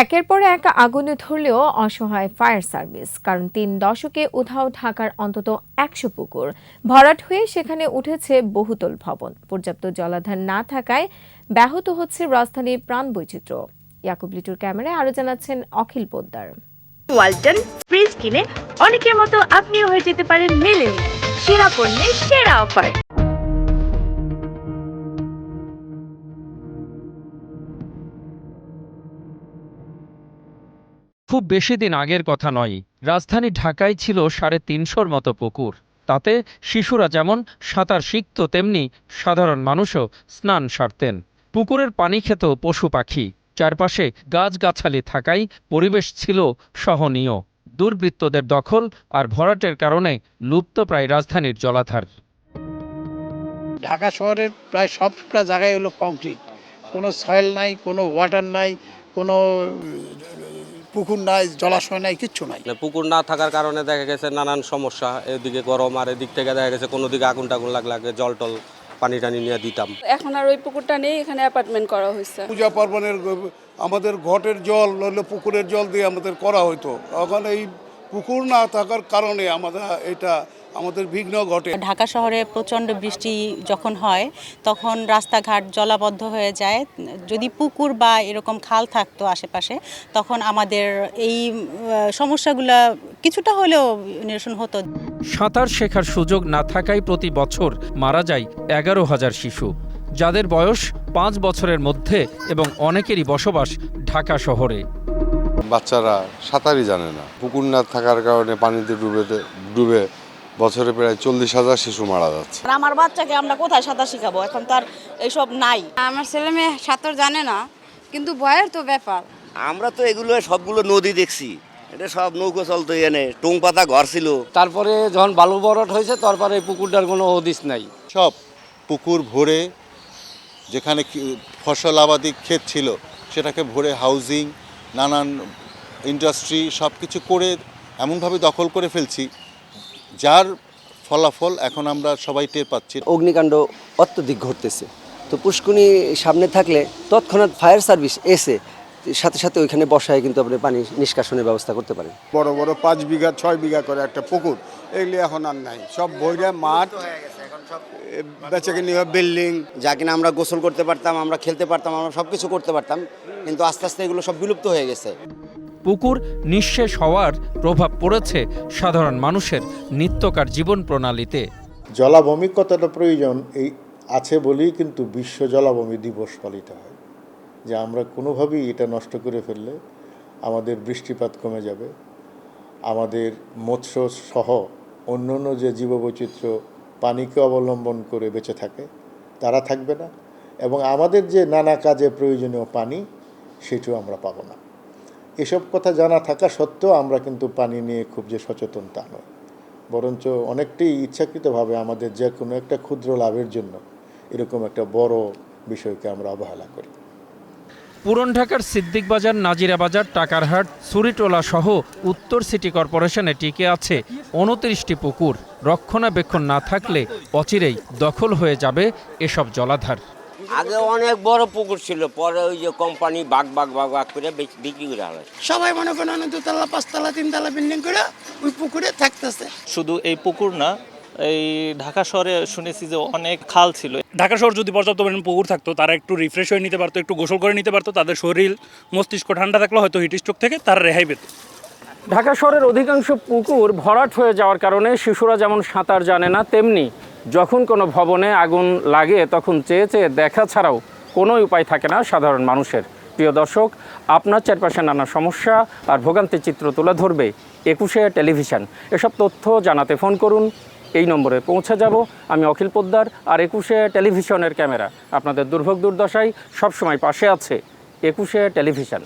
একের পর এক আগুনে ধরলেও অসহায় ফায়ার সার্ভিস, কারণ ৩ দশকে উধাও ঢাকার অন্তত ১০০ পুকুর ভরাট হয়ে সেখানে উঠেছে বহুতল ভবন। পর্যাপ্ত জলাধার না থাকায় ব্যাহত হচ্ছে রাজধানীর প্রাণবৈচিত্র্য। ইয়াকুব লিটুর ক্যামেরায় আরো জানাচ্ছেন অখিল পোদ্দার। ওয়ালটন ফ্রিজ কিনে অনেকের মতো আপনিও হয়ে যেতে পারেন মেলেনিয়া সেরা পণ্যের সেরা অফার। খুব বেশি দিন আগের কথা নয়, রাজধানী ঢাকায় ছিল ৩৫০র মতো পুকুর। তাতে শিশুরা যেমন সাঁতার শিখত, তেমনি সাধারণ মানুষও স্নান সারতেন। পুকুরের পানি খেত পশু পাখি। চারপাশে গাছগাছালি থাকায় পরিবেশ ছিল সহনীয়। দুর্বৃত্তদের দখল আর ভরাটের কারণে লুপ্তপ্রায় রাজধানীর জলাধার। ঢাকা শহরের প্রায় সবটা জায়গায় হলো কংক্রিট, কোনো সয়েল নাই, কোনো ওয়াটার নাই, কোনো পুকুর নাই, জলাশয় নাই, কিচ্ছু নাই। পুকুর না থাকার কারণে দেখা গেছে নানান সমস্যা। এদিকে গরম, আর এদিক থেকে দেখা গেছে কোনো দিকে আগুন টাগুন লাগলে জল টল পানি টানি নিয়ে দিতাম। এখন আর ওই পুকুরটা নেই, এখানে অ্যাপার্টমেন্ট করা হয়েছে। পূজা পার্বণের আমাদের ঘটের জল হলো পুকুরের জল দিয়ে আমাদের করা হতো। এখন এই পুকুর না থাকার কারণে আমাদের বিঘ্ন ঘটে। ঢাকা শহরে প্রচণ্ড বৃষ্টি যখন হয় তখন রাস্তাঘাট জলাবদ্ধ হয়ে যায়। যদি পুকুর বা এরকম খাল থাকতো আশেপাশে, তখন আমাদের এই সমস্যাগুলো কিছুটা হলেও নিরসন হতো। সাঁতার শেখার সুযোগ না থাকায় প্রতি বছর মারা যায় ১১,০০০ শিশু, যাদের বয়স ৫ বছরের মধ্যে, এবং অনেকেরই বসবাস ঢাকা শহরে। বাচ্চারা সাঁতারই জানে না। পুকুর না থাকার কারণে পানিতে ডুবে বছরে প্রায় ৪০,০০০ শিশু মারা যাচ্ছে। আমার বাচ্চাকে আমরা কোথায় সাঁতার শিখাবো? এখন তার এইসব নাই। আমার ছেলে মেয়ে সাঁতার জানে না, কিন্তু ভয়ের তো ব্যাপার। আমরা তো এগুলো সবগুলো নদী দেখছি, এটা সব নৌকো চলতো, এনে টুং পাতা ঘর ছিল। তারপরে যখন বালু ভরাট হয়েছে, তারপরে এই পুকুরটার কোনো হদিস নাই। সব পুকুর ভরে, যেখানে ফসল আবাদি ক্ষেত ছিল সেটাকে ভরে হাউজিং, নানান ইন্ডাস্ট্রি সব কিছু করে এমনভাবে দখল করে ফেলছি, যার ফলাফল এখন আমরা সবাই টের পাচ্ছি। অগ্নিকাণ্ড অত্যধিক ঘটতেছে। তো পুষ্কুনি সামনে থাকলে তৎক্ষণাৎ ফায়ার সার্ভিস এসে সাথে সাথে ওইখানে বসায় কিন্তু আপনি পানি নিষ্কাশনের ব্যবস্থা করতে পারেন। বড় বড় ৫ বিঘা ৬ বিঘা করে একটা পুকুর, এগুলি এখন আর নাই। সব বইরা মাঠ, বেচাকেনি বিল্ডিং। যা কিনা আমরা গোসল করতে পারতাম, আমরা খেলতে পারতাম, আমরা সব কিছু করতে পারতাম, কিন্তু আস্তে আস্তে এগুলো সব বিলুপ্ত হয়ে গেছে। পুকুর নিঃশেষ হওয়ার প্রভাব পড়েছে সাধারণ মানুষের নিত্যকার জীবন প্রণালীতে। জলাভূমি কতটা প্রয়োজন এই আছে বলেই কিন্তু বিশ্ব জলাভূমি দিবস পালিত হয়, যে আমরা কোনোভাবেই এটা নষ্ট করে ফেললে আমাদের বৃষ্টিপাত কমে যাবে, আমাদের মৎস্য সহ অন্যান্য যে জীববৈচিত্র্য পানিকে অবলম্বন করে বেঁচে থাকে তারা থাকবে না, এবং আমাদের যে নানা কাজে প্রয়োজনীয় পানি সেটাও আমরা পাবো না। এসব কথা জানা থাকা সত্ত্বেও আমরা কিন্তু পানি নিয়ে খুব যে সচেতন তা নয়, বরঞ্চ অনেকটাই ইচ্ছাকৃতভাবে আমাদের যে কোনো একটা ক্ষুদ্র লাভের জন্য এরকম একটা বড় বিষয়কে আমরা অবহেলা করি। পুরান ঢাকার সিদ্দিক বাজার, নাজিরা বাজার, টাকারহাট, ছুরিটোলা সহ উত্তর সিটি কর্পোরেশনে টিকে আছে ২৯টি পুকুর। রক্ষণাবেক্ষণ না থাকলে অচিরেই দখল হয়ে যাবে এসব জলাধার। আগে অনেক বড় পুকুর ছিল, পরে ওই যে কোম্পানি বাগ করে বিক্রি করে হয়। সবাই মনে করেন ২তলা ৫তলা ৩তলা বিল্ডিং করে ওই পুকুরে থাকতেছে। শুধু এই পুকুর না, এই ঢাকা শহরে শুনেছি যে অনেক খাল ছিল। ঢাকা শহর যদি পর্যাপ্ত পরিমাণ পুকুর থাকতো, তারা একটু রিফ্রেশ হয়ে নিতে পারতো, একটু গোসল করে নিতে পারতো, তাদের শরীর মস্তিষ্ক ঠান্ডা থাকলে হয়তো হিট স্ট্রোক থেকে তারা রেহাই পেত। ঢাকা শহরের অধিকাংশ পুকুর ভরাট হয়ে যাওয়ার কারণে শিশুরা যেমন সাঁতার জানে না, তেমনি যখন কোনো ভবনে আগুন লাগে তখন চেয়ে চেয়ে দেখা ছাড়াও কোনো উপায় থাকে না সাধারণ মানুষের। প্রিয় দর্শক, আপনার চারপাশে নানা সমস্যা আর ভোগান্তির চিত্র তুলে ধরবে ২১শে টেলিভিশন। এসব তথ্য জানাতে ফোন করুন, এই নম্বরে পৌঁছে যাব। আমি অখিল পোদ্দার, আর ২১শে টেলিভিশনের ক্যামেরা আপনাদের দুর্ভোগ দুর্দশায় সবসময় পাশে আছে। ২১শে টেলিভিশন।